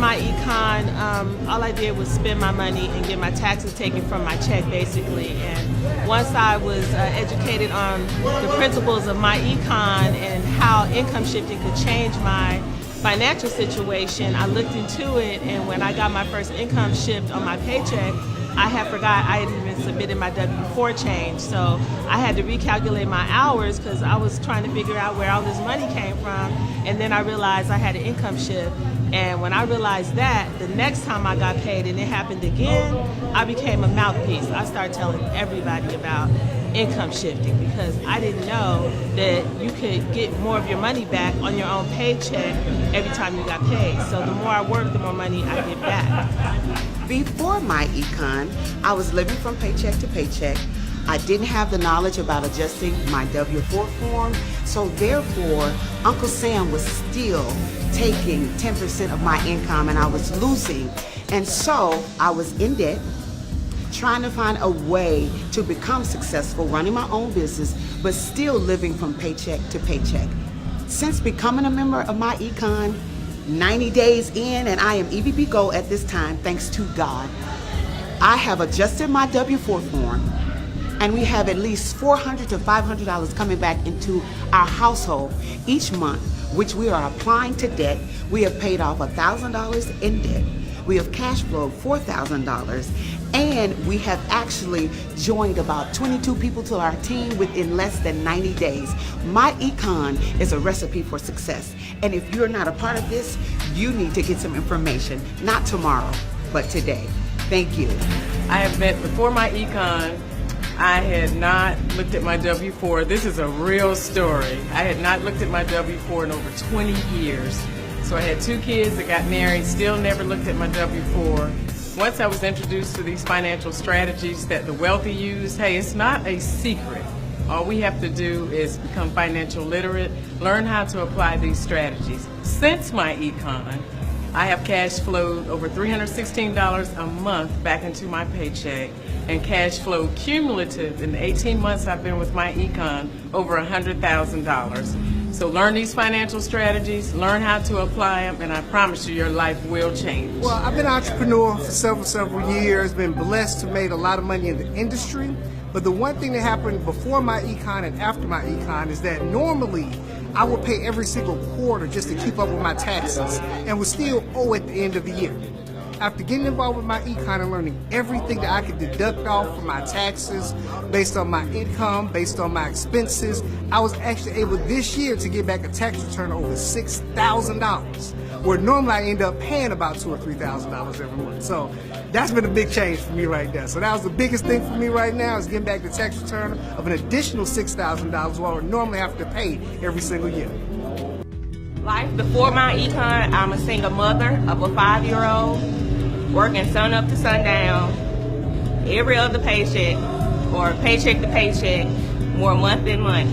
my econ, all I did was spend my money and get my taxes taken from my check, basically. And once I was educated on the principles of my econ and how income shifting could change my financial situation, I looked into it, and when I got my first income shift on my paycheck, I had forgot I had even submitted my W-4 change, so I had to recalculate my hours because I was trying to figure out where all this money came from, and then I realized I had an income shift. And when I realized that, the next time I got paid and it happened again, I became a mouthpiece. I started telling everybody about income shifting because I didn't know that you could get more of your money back on your own paycheck every time you got paid. So the more I work, the more money I get back. Before Myecon, I was living from paycheck to paycheck. I didn't have the knowledge about adjusting my W-4 form, so therefore Uncle Sam was still taking 10% of my income and I was losing. And so I was in debt, trying to find a way to become successful, running my own business, but still living from paycheck to paycheck. Since becoming a member of Myecon, 90 days in, and I am EVP Gold at this time, thanks to God, I have adjusted my W-4 form, and we have at least $400 to $500 coming back into our household each month, which we are applying to debt. We have paid off $1,000 in debt. We have cash flowed $4,000, and we have actually joined about 22 people to our team within less than 90 days. Myecon is a recipe for success, and if you're not a part of this, you need to get some information, not tomorrow, but today. Thank you. I have met before Myecon. I had not looked at my W-4. This is a real story. I had not looked at my W-4 in over 20 years. So I had 2 kids that got married, still never looked at my W-4. Once I was introduced to these financial strategies that the wealthy use, hey, it's not a secret. All we have to do is become financial literate, learn how to apply these strategies. Since Myecon, I have cash flowed over $316 a month back into my paycheck, and cash flow cumulative in the 18 months I've been with Myecon over $100,000. So learn these financial strategies, learn how to apply them, and I promise you your life will change. Well, I've been an entrepreneur for several years, been blessed to make a lot of money in the industry. But the one thing that happened before Myecon and after Myecon is that normally I would pay every single quarter just to keep up with my taxes and would still owe at the end of the year. After getting involved with Myecon and learning everything that I could deduct off from my taxes based on my income, based on my expenses, I was actually able this year to get back a tax return of over $6,000, where normally I end up paying about $2,000 or $3,000 every month. So that's been a big change for me right now. So that was the biggest thing for me right now, is getting back the tax return of an additional $6,000 while I would normally have to pay every single year. Life before Myecon, I'm a single mother of a 5-year-old. Working sun up to sundown, every other paycheck, or paycheck to paycheck, more month than month.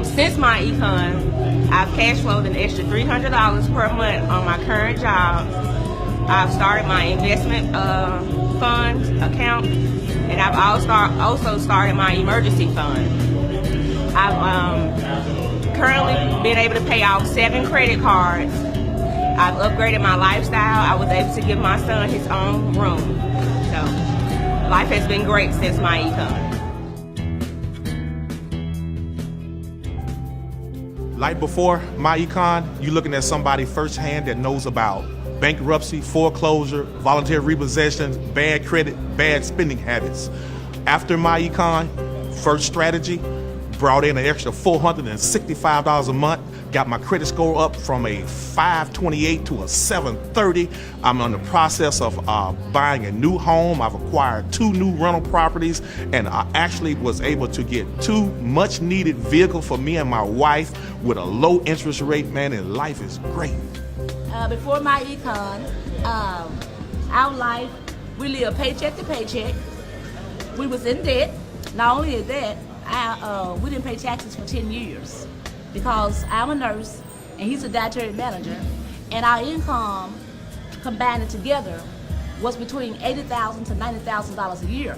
Since Myecon, I've cash flowed an extra $300 per month on my current job. I've started my investment fund account, and I've also started my emergency fund. I've currently been able to pay off 7 credit cards. I've upgraded my lifestyle. I was able to give my son his own room. So life has been great since Myecon. Like before Myecon, you're looking at somebody firsthand that knows about bankruptcy, foreclosure, voluntary repossession, bad credit, bad spending habits. After Myecon, first strategy, brought in an extra $465 a month, got my credit score up from a 528 to a 730. I'm in the process of buying a new home. I've acquired 2 new rental properties, and I actually was able to get 2 much needed vehicles for me and my wife with a low interest rate, man, and life is great. Before Myecon, our life, we lived paycheck to paycheck. We was in debt. Not only is that, we didn't pay taxes for 10 years because I'm a nurse and he's a dietary manager, and our income combined together was between $80,000 to $90,000 a year.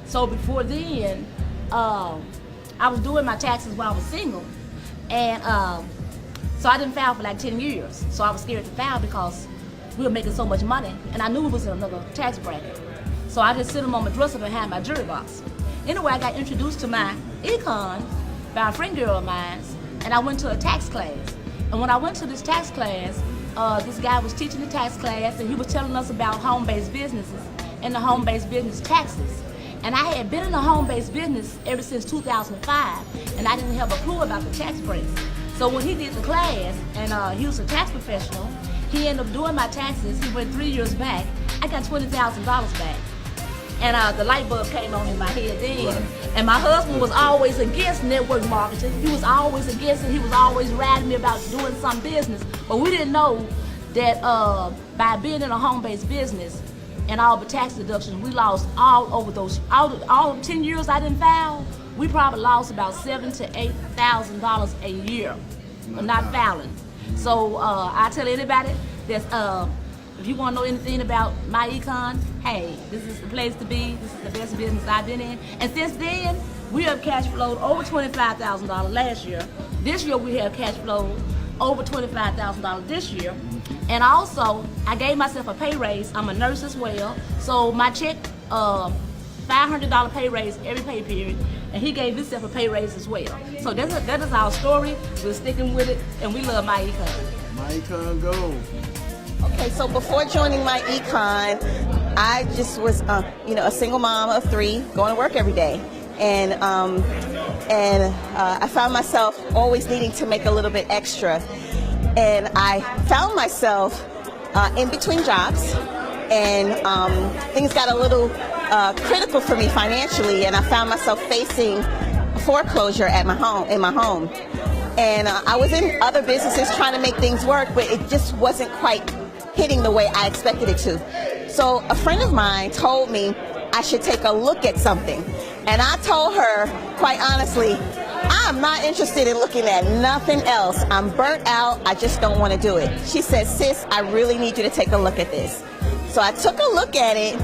So before then, I was doing my taxes while I was single, and so I didn't file for like 10 years. So I was scared to file because we were making so much money, and I knew it was in another tax bracket. So I just sit them on my dresser behind my jewelry box. Anyway, I got introduced to my econ by a friend girl of mine, and I went to a tax class. And when I went to this tax class, this guy was teaching the tax class, and he was telling us about home-based businesses and the home-based business taxes. And I had been in the home-based business ever since 2005, and I didn't have a clue about the tax breaks. So when he did the class, and he was a tax professional, he ended up doing my taxes. He went 3 years back. I got $20,000 back. And the light bulb came on in my head then. Right. And my husband was always against network marketing. He was always against it. He was always riding me about doing some business. But we didn't know that by being in a home-based business and all the tax deductions, we lost all over those, all 10 years I didn't file, we probably lost about $7,000 to $8,000 a year for not filing. So I tell anybody that if you want to know anything about Myecon, hey, this is the place to be. This is the best business I've been in. And since then, we have cash flowed over $25,000 last year. This year, we have cash flowed over $25,000 this year. And also, I gave myself a pay raise. I'm a nurse as well. So my check, $500 pay raise every pay period. And he gave himself a pay raise as well. So that is our story. We're sticking with it, and we love Myecon. Myecon go. Okay, so before joining Myecon, I just was, a single mom of 3, going to work every day, and I found myself always needing to make a little bit extra, and I found myself in between jobs, and things got a little critical for me financially, and I found myself facing foreclosure at in my home, and I was in other businesses trying to make things work, but it just wasn't quite hitting the way I expected it to. So a friend of mine told me I should take a look at something. And I told her, quite honestly, I'm not interested in looking at nothing else. I'm burnt out. I just don't want to do it. She said, sis, I really need you to take a look at this. So I took a look at it,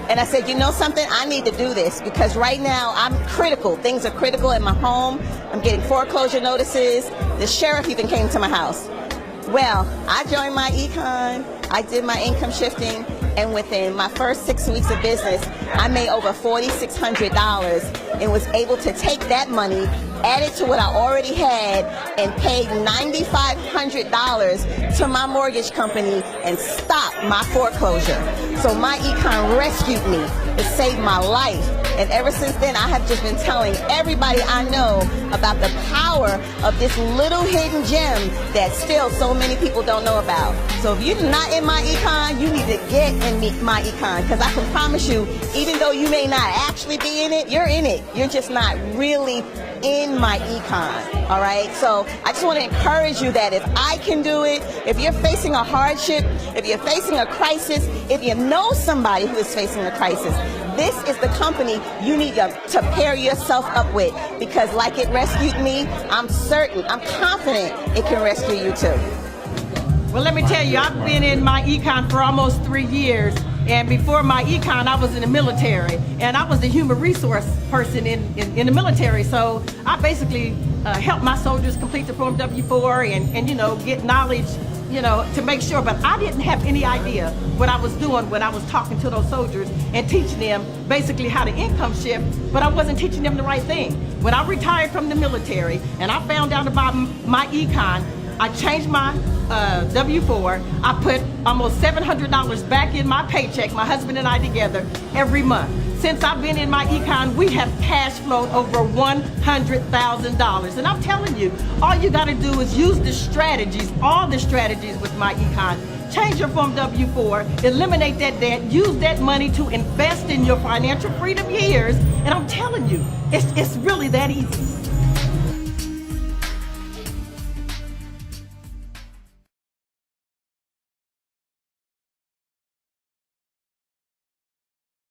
and I said, you know something? I need to do this because right now I'm critical. Things are critical at my home. I'm getting foreclosure notices. The sheriff even came to my house. Well, I joined Myecon. I did my income shifting, and within my first 6 weeks of business, I made over $4,600 and was able to take that money, add it to what I already had, and paid $9,500 to my mortgage company and stopped my foreclosure. So Myecon rescued me. It saved my life. And ever since then, I have just been telling everybody I know about the power of this little hidden gem that still so many people don't know about. So if you're not in Myecon, you need to get in Myecon, because I can promise you, even though you may not actually be in it, you're in it. You're just not really in Myecon, all right? So I just want to encourage you that if I can do it, if you're facing a hardship, if you're facing a crisis, if you know somebody who is facing a crisis, this is the company you need to pair yourself up with, because like it rescued me, I'm confident it can rescue you too. Well, let me tell you, I've been in Myecon for almost 3 years, and before Myecon, I was in the military, and I was the human resource person in the military. So I basically helped my soldiers complete the Form W-4 and get knowledge, to make sure. But I didn't have any idea what I was doing when I was talking to those soldiers and teaching them basically how to income shift, but I wasn't teaching them the right thing. When I retired from the military and I found out about Myecon, I changed my W-4. I put almost $700 back in my paycheck, my husband and I together, every month. Since I've been in Myecon, we have cash flowed over $100,000. And I'm telling you, all you got to do is use the strategies, all the strategies with Myecon. Change your Form W-4, eliminate that debt, use that money to invest in your financial freedom years. And I'm telling you, it's really that easy.